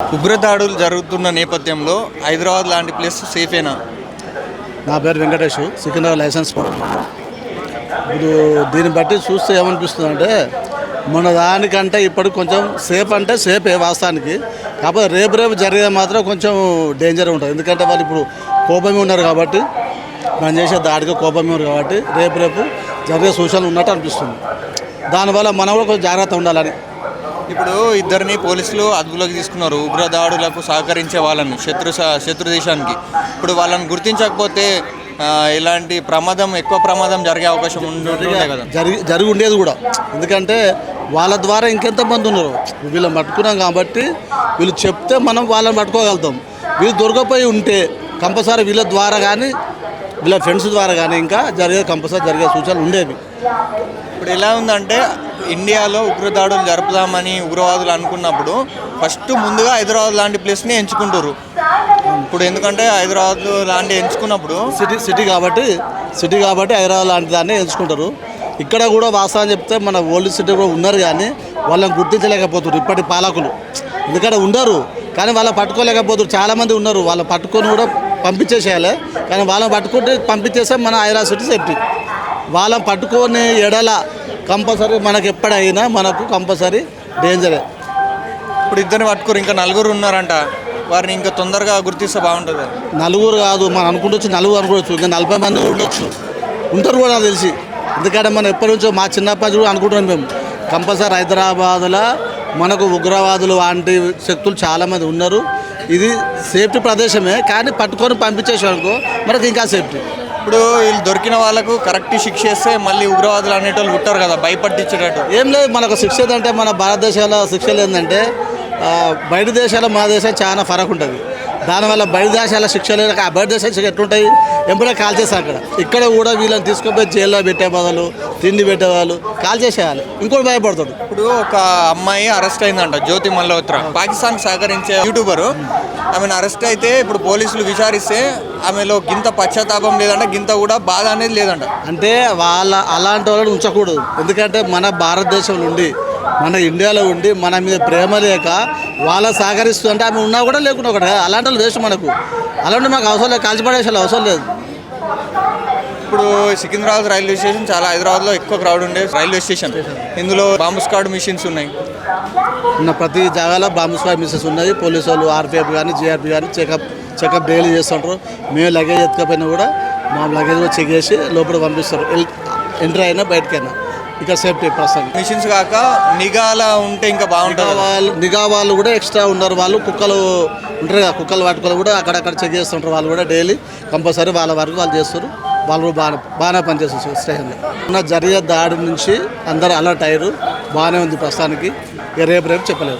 ఉగ్రదాడులు జరుగుతున్న నేపథ్యంలో హైదరాబాద్ లాంటి ప్లేస్ సేఫేనా? నా పేరు వెంకటేష్, సికింద్రాబాద్ లైసెన్స్ ఇప్పుడు దీన్ని బట్టి చూస్తే ఏమనిపిస్తుంది అంటే మన దానికంటే ఇప్పుడు కొంచెం సేఫ్ అంటే సేఫే వాస్తవానికి. కాకపోతే రేపు జరిగేది మాత్రం కొంచెం డేంజర్ ఉంటుంది. ఎందుకంటే వాళ్ళు ఇప్పుడు కోపమే ఉన్నారు కాబట్టి, మనం చేసే దాడికి కోపమే ఉన్నారు కాబట్టి రేపు జరిగే సూచనలు ఉన్నట్టు అనిపిస్తుంది. దానివల్ల మనం కూడా కొంచెం జాగ్రత్త ఉండాలని. ఇప్పుడు ఇద్దరిని పోలీసులు అదుపులోకి తీసుకున్నారు, ఉగ్రదాడులకు సహకరించే వాళ్ళని, శత్రు దేశానికి. ఇప్పుడు వాళ్ళని గుర్తించకపోతే ఇలాంటి ఎక్కువ ప్రమాదం జరిగే అవకాశం ఉంటుందే కదా. జరిగి ఉండేది కూడా. ఎందుకంటే వాళ్ళ ద్వారా ఇంకెంతమంది ఉన్నారు, వీళ్ళని పట్టుకున్నాం కాబట్టి వీళ్ళు చెప్తే మనం వాళ్ళని పట్టుకోగలుగుతాం. వీళ్ళు దొరకపోయి ఉంటే కంపల్సరీ వీళ్ళ ద్వారా కానీ వీళ్ళ ఫ్రెండ్స్ ద్వారా కానీ ఇంకా కంపల్సరీ జరిగే సూచనలు ఉండేవి. ఇప్పుడు ఎలా ఉందంటే ఇండియాలో ఉగ్రదాడులు జరుపుదామని ఉగ్రవాదులు అనుకున్నప్పుడు ఫస్ట్ ముందుగా హైదరాబాద్ లాంటి ప్లేస్ని ఎంచుకుంటారు. ఇప్పుడు ఎందుకంటే హైదరాబాద్ లాంటి ఎంచుకున్నప్పుడు సిటీ కాబట్టి హైదరాబాద్ లాంటి దాన్ని ఎంచుకుంటారు. ఇక్కడ కూడా వాస్తవం చెప్తే మన ఓల్డ్ సిటీ కూడా ఉన్నారు కానీ వాళ్ళని గుర్తించలేకపోతున్నారు ఇప్పటి పాలకులు. ఎందుకంటే ఉండరు కానీ వాళ్ళని పట్టుకోలేకపోతున్నారు. చాలామంది ఉన్నారు, వాళ్ళని పట్టుకొని కూడా పంపించేసేయాలి. కానీ వాళ్ళని పట్టుకుంటే పంపించేస్తే మన హైదరాబాద్ సిటీ సేఫ్టీ. వాళ్ళని పట్టుకొని ఎడల కంపల్సరీ మనకు ఎప్పుడైనా మనకు కంపల్సరీ డేంజరే. ఇప్పుడు ఇద్దరిని పట్టుకోరు, ఇంకా నలుగురు ఉన్నారంట. వారిని ఇంకా తొందరగా గుర్తిస్తే బాగుంటుంది. నలుగురు కాదు, మనం అనుకుంటొచ్చు నలుగురు అనుకోవచ్చు, ఇంకా 40 మంది ఉండొచ్చు, ఉంటారు కూడా నాకు తెలిసి. ఎందుకంటే మనం ఎప్పటి నుంచో మా చిన్నప్పటి కూడా అనుకుంటున్నాం మేము కంపల్సరీ హైదరాబాద్లో మనకు ఉగ్రవాదులు వంటి శక్తులు చాలామంది ఉన్నారు. ఇది సేఫ్టీ ప్రదేశమే కానీ పట్టుకొని పంపించేసానుకో మనకు ఇంకా సేఫ్టీ. ఇప్పుడు వీళ్ళు దొరికిన వాళ్ళకు కరెక్ట్ శిక్ష చేస్తే మళ్ళీ ఉగ్రవాదులు అనేటోళ్ళు ఉంటారు కదా, భయపట్టించేటట్టు. ఏం లేదు, మనకు శిక్ష ఏంటంటే మన భారతదేశంలో శిక్షలు ఏంటంటే బయట దేశాల్లో మన దేశం చాలా ఫరక్ ఉంటుంది. దానివల్ల బయట దేశాల శిక్షలు ఆ బయట దేశాల శిక్ష ఎట్లుంటాయి, ఎంపుడే కాల్ చేస్తారు. ఇక్కడ కూడా వీళ్ళని తీసుకుపోయి జైల్లో పెట్టే బదులు తిండి పెట్టేవాళ్ళు కాల్ చేసేయాలి, ఇంకోటి భయపడతాడు. ఇప్పుడు ఒక అమ్మాయి అరెస్ట్ అయిందంట, జ్యోతి మల్హోత్రా, పాకిస్తాన్ సహకరించే యూట్యూబరు. ఆమెను అరెస్ట్ అయితే ఇప్పుడు పోలీసులు విచారిస్తే ఆమెలో గింత పశ్చాత్తాపం లేదంట, గింత కూడా బాధ అనేది లేదంట. అంటే అలాంటి వాళ్ళని ఉంచకూడదు. ఎందుకంటే మన భారతదేశంలో ఉండి మన ఇండియాలో ఉండి మన మీద ప్రేమ లేక వాళ్ళ సహకరిస్తూ అంటే ఆమె ఉన్నా కూడా లేకుండా ఒకటి అలాంటి వాళ్ళు దేశం మనకు. అలాంటి మాకు అవసరం లేదు, కాల్చిపడేసాలి అవసరం లేదు. ఇప్పుడు సికింద్రాబాద్ రైల్వే స్టేషన్ చాలా హైదరాబాద్లో ఎక్కువ క్రౌడ్ ఉండే రైల్వే స్టేషన్. ఇందులో బాంబు స్క్వాడ్ మిషన్స్ ఉన్నాయి. ప్రతి జాగాలో బాంబు స్క్వాడ్ మిషన్స్ ఉన్నాయి. పోలీసు వాళ్ళు ఆర్పిఎఫ్ కానీ జిఆర్పి కానీ చెకప్ డైలీ చేస్తుంటారు. మేము లగేజ్ ఎత్తుకపోయినా కూడా మా లగేజ్ కూడా చెక్ చేసి లోపల పంపిస్తారు, ఎంట్రీ అయినా బయటకైనా. ఇక్కడ సేఫ్టీ ప్రస్తుతం మిషన్స్ కాక నిఘాలా ఉంటే ఇంకా బాగుంటుంది. నిఘా వాళ్ళు కూడా ఎక్స్ట్రా ఉన్నారు. వాళ్ళు కుక్కలు ఉంటారు కదా, కుక్కలు పట్టుకొని కూడా అక్కడక్కడ చెక్ చేస్తుంటారు. వాళ్ళు కూడా డైలీ కంపల్సరీ వాళ్ళ వరకు వాళ్ళు చేస్తారు. వాళ్ళు బాగానే పనిచేస్తారు స్టేషన్లో. ఉన్న జరిగే దాడి నుంచి అందరూ అలర్ట్ అయ్యారు, బాగానే ఉంది ప్రస్తుతానికి. రేపు చెప్పలేదు.